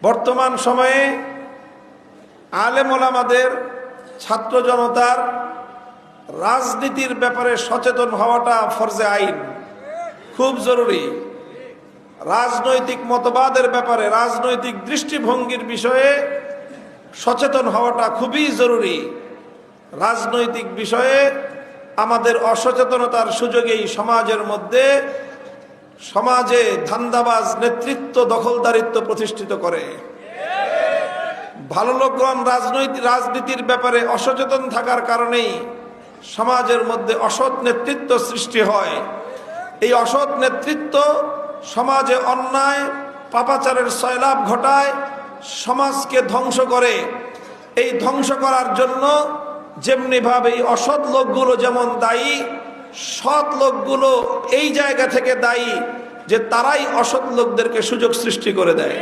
বর্তমান সময়ে আলেম ওলামাদের, ছাত্র জনতার রাজনীতির ব্যাপারে সচেতন হওয়াটা ফরজে আইন, খুব জরুরি। রাজনৈতিক মতবাদের ব্যাপারে, রাজনৈতিক দৃষ্টিভঙ্গির বিষয়ে সচেতন হওয়াটা খুবই জরুরি। রাজনৈতিক বিষয়ে আমাদের অসচেতনতার সুযোগেই সমাজে ধান্দাবাজ নেতৃত্ব, দখলদারিত্ব প্রতিষ্ঠিত করে। ভালো লোকগণ রাজনীতির ব্যাপারে অসচেতন থাকার কারণেই সমাজের মধ্যে অসৎ নেতৃত্ব সৃষ্টি হয়। এই অসৎ নেতৃত্ব সমাজে অন্যায় পাপাচারের সয়লাভ ঘটায়, সমাজকে ধ্বংস করে। এই ধ্বংস করার জন্য যেমনিভাবে এই অসৎ লোকগুলো যেমন দায়ী, সৎ লোকগুলো এই জায়গা থেকে দায়ী যে তারাই অসৎ লোকদেরকে সুযোগ সৃষ্টি করে দেয়।